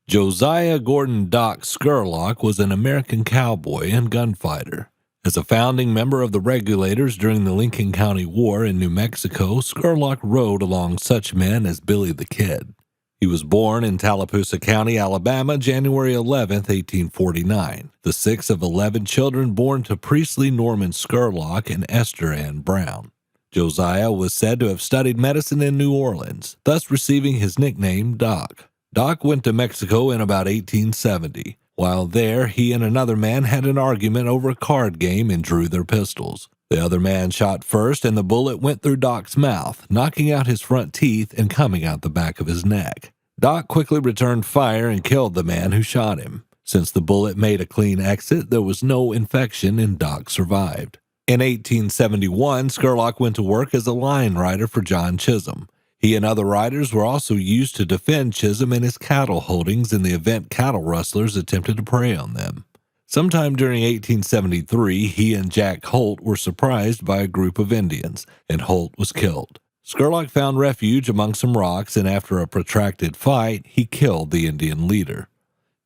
Josiah Gordon "Doc" Scurlock was an American cowboy and gunfighter. As a founding member of the Regulators during the Lincoln County War in New Mexico, Scurlock rode along such men as Billy the Kid. He was born in Tallapoosa County, Alabama, January 11, 1849, the sixth of 11 children born to Priestley Norman Scurlock and Esther Ann Brown. Josiah was said to have studied medicine in New Orleans, thus receiving his nickname Doc. Doc went to Mexico in about 1870. While there, he and another man had an argument over a card game and drew their pistols. The other man shot first, and the bullet went through Doc's mouth, knocking out his front teeth and coming out the back of his neck. Doc quickly returned fire and killed the man who shot him. Since the bullet made a clean exit, there was no infection and Doc survived. In 1871, Scurlock went to work as a line rider for John Chisholm. He and other riders were also used to defend Chisholm and his cattle holdings in the event cattle rustlers attempted to prey on them. Sometime during 1873, he and Jack Holt were surprised by a group of Indians, and Holt was killed. Scurlock found refuge among some rocks, and after a protracted fight, he killed the Indian leader.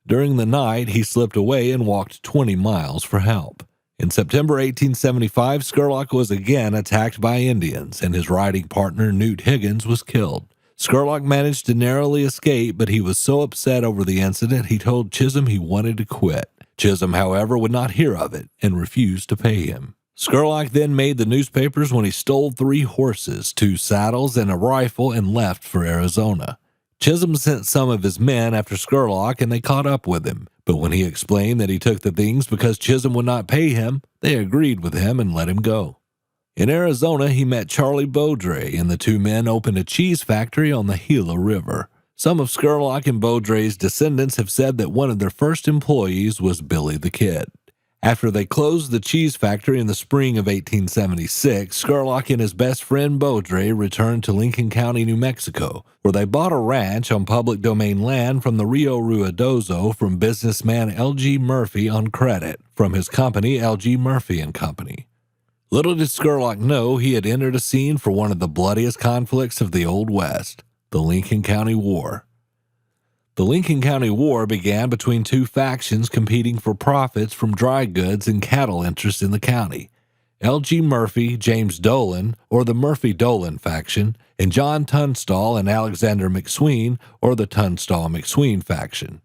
During the night, he slipped away and walked 20 miles for help. In September 1875, Scurlock was again attacked by Indians, and his riding partner, Newt Higgins, was killed. Scurlock managed to narrowly escape, but he was so upset over the incident he told Chisholm he wanted to quit. Chisholm, however, would not hear of it and refused to pay him. Scurlock then made the newspapers when he stole 3 horses, 2 saddles, and a rifle and left for Arizona. Chisholm sent some of his men after Scurlock, and they caught up with him. But when he explained that he took the things because Chisholm would not pay him, they agreed with him and let him go. In Arizona, he met Charlie Beaudry, and the two men opened a cheese factory on the Gila River. Some of Scurlock and Beaudry's descendants have said that one of their first employees was Billy the Kid. After they closed the cheese factory in the spring of 1876, Scurlock and his best friend Beaudry returned to Lincoln County, New Mexico, where they bought a ranch on public domain land from the Rio Ruidoso from businessman L.G. Murphy on credit from his company L.G. Murphy & Company. Little did Scurlock know he had entered a scene for one of the bloodiest conflicts of the Old West, the Lincoln County War. The Lincoln County War began between 2 factions competing for profits from dry goods and cattle interests in the county. L.G. Murphy, James Dolan, or the Murphy-Dolan faction, and John Tunstall and Alexander McSween, or the Tunstall-McSween faction.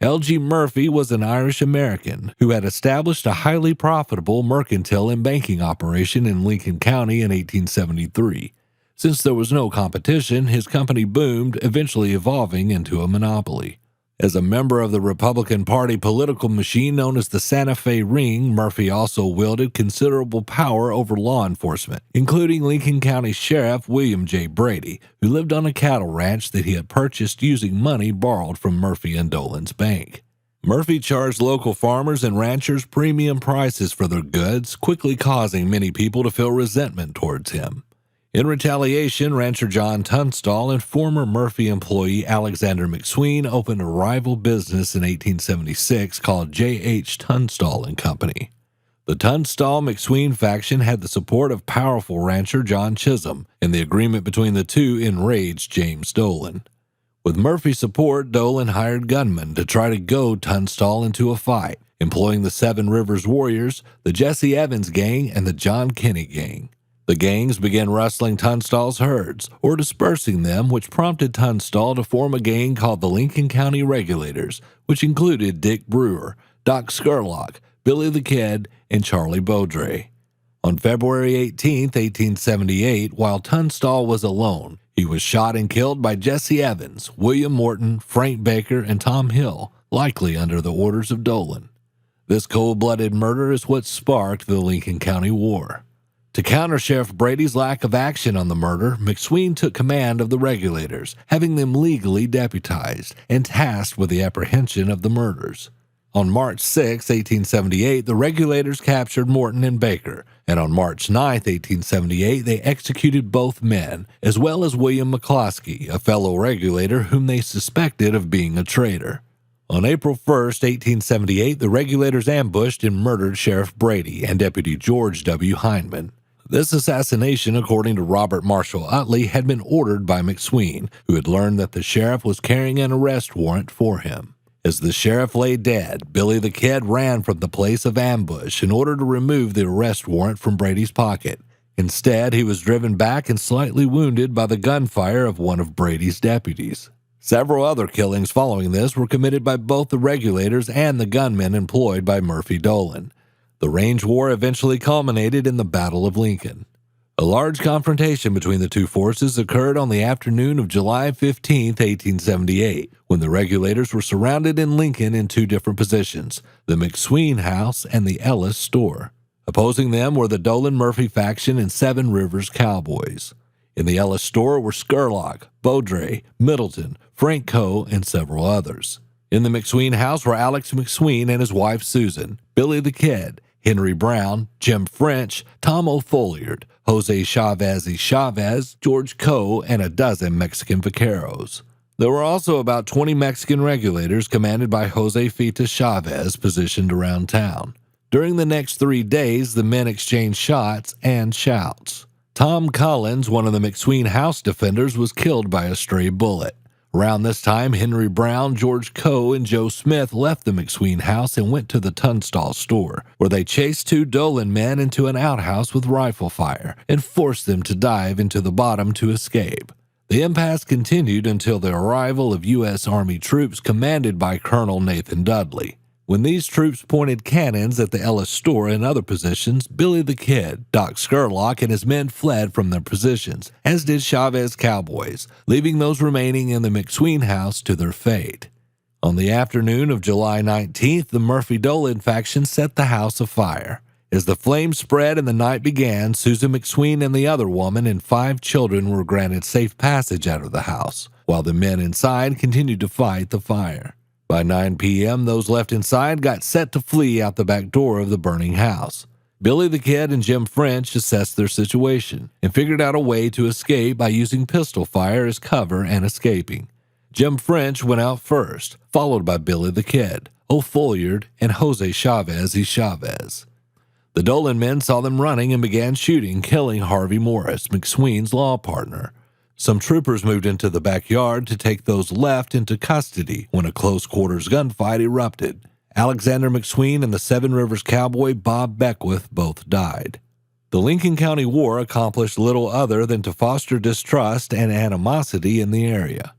L.G. Murphy was an Irish-American who had established a highly profitable mercantile and banking operation in Lincoln County in 1873. Since there was no competition, his company boomed, eventually evolving into a monopoly. As a member of the Republican Party political machine known as the Santa Fe Ring, Murphy also wielded considerable power over law enforcement, including Lincoln County Sheriff William J. Brady, who lived on a cattle ranch that he had purchased using money borrowed from Murphy and Dolan's bank. Murphy charged local farmers and ranchers premium prices for their goods, quickly causing many people to feel resentment towards him. In retaliation, rancher John Tunstall and former Murphy employee Alexander McSween opened a rival business in 1876 called J.H. Tunstall & Company. The Tunstall-McSween faction had the support of powerful rancher John Chisholm, and the agreement between the two enraged James Dolan. With Murphy's support, Dolan hired gunmen to try to goad Tunstall into a fight, employing the Seven Rivers Warriors, the Jesse Evans Gang, and the John Kinney Gang. The gangs began rustling Tunstall's herds, or dispersing them, which prompted Tunstall to form a gang called the Lincoln County Regulators, which included Dick Brewer, Doc Scurlock, Billy the Kid, and Charlie Beaudry. On February 18, 1878, while Tunstall was alone, he was shot and killed by Jesse Evans, William Morton, Frank Baker, and Tom Hill, likely under the orders of Dolan. This cold-blooded murder is what sparked the Lincoln County War. To counter Sheriff Brady's lack of action on the murder, McSween took command of the Regulators, having them legally deputized and tasked with the apprehension of the murders. On March 6, 1878, the Regulators captured Morton and Baker, and on March 9, 1878, they executed both men, as well as William McCloskey, a fellow Regulator whom they suspected of being a traitor. On April 1, 1878, the Regulators ambushed and murdered Sheriff Brady and Deputy George W. Hindman. This assassination, according to Robert Marshall Utley, had been ordered by McSween, who had learned that the sheriff was carrying an arrest warrant for him. As the sheriff lay dead, Billy the Kid ran from the place of ambush in order to remove the arrest warrant from Brady's pocket. Instead, he was driven back and slightly wounded by the gunfire of one of Brady's deputies. Several other killings following this were committed by both the Regulators and the gunmen employed by Murphy Dolan. The range war eventually culminated in the Battle of Lincoln. A large confrontation between the two forces occurred on the afternoon of July 15, 1878, when the Regulators were surrounded in Lincoln in two different positions, the McSween house and the Ellis store. Opposing them were the Dolan-Murphy faction and Seven Rivers cowboys. In the Ellis store were Scurlock, Beaudre, Middleton, Frank Coe, and several others. In the McSween house were Alex McSween and his wife Susan, Billy the Kid, Henry Brown, Jim French, Tom O'Folliard, Jose Chavez y Chavez, George Coe, and a dozen Mexican vaqueros. There were also about 20 Mexican Regulators commanded by Jose Fita Chavez positioned around town. During the next 3 days, the men exchanged shots and shouts. Tom Collins, one of the McSween house defenders, was killed by a stray bullet. Around this time, Henry Brown, George Coe, and Joe Smith left the McSween house and went to the Tunstall store, where they chased two Dolan men into an outhouse with rifle fire and forced them to dive into the bottom to escape. The impasse continued until the arrival of U.S. Army troops commanded by Colonel Nathan Dudley. When these troops pointed cannons at the Ellis store and other positions, Billy the Kid, Doc Scurlock, and his men fled from their positions, as did Chavez cowboys, leaving those remaining in the McSween house to their fate. On the afternoon of July 19th, the Murphy-Dolan faction set the house afire. As the flames spread and the night began, Susan McSween and the other woman and 5 children were granted safe passage out of the house, while the men inside continued to fight the fire. By 9 p.m., those left inside got set to flee out the back door of the burning house. Billy the Kid and Jim French assessed their situation and figured out a way to escape by using pistol fire as cover and escaping. Jim French went out first, followed by Billy the Kid, O'Folliard, and Jose Chavez y Chavez. The Dolan men saw them running and began shooting, killing Harvey Morris, McSween's law partner. Some troopers moved into the backyard to take those left into custody when a close-quarters gunfight erupted. Alexander McSween and the Seven Rivers cowboy Bob Beckwith both died. The Lincoln County War accomplished little other than to foster distrust and animosity in the area.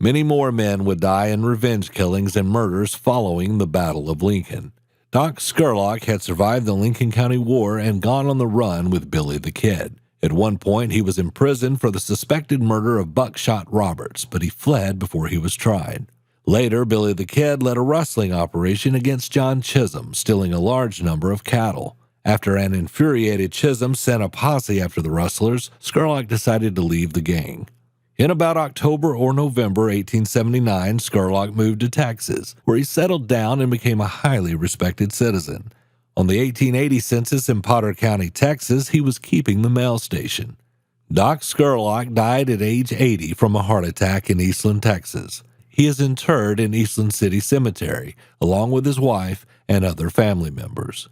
Many more men would die in revenge killings and murders following the Battle of Lincoln. Doc Scurlock had survived the Lincoln County War and gone on the run with Billy the Kid. At one point, he was imprisoned for the suspected murder of Buckshot Roberts, but he fled before he was tried. Later, Billy the Kid led a rustling operation against John Chisholm, stealing a large number of cattle. After an infuriated Chisholm sent a posse after the rustlers, Scurlock decided to leave the gang. In about October or November 1879, Scurlock moved to Texas, where he settled down and became a highly respected citizen. On the 1880 census in Potter County, Texas, he was keeping the mail station. Doc Scurlock died at age 80 from a heart attack in Eastland, Texas. He is interred in Eastland City Cemetery, along with his wife and other family members.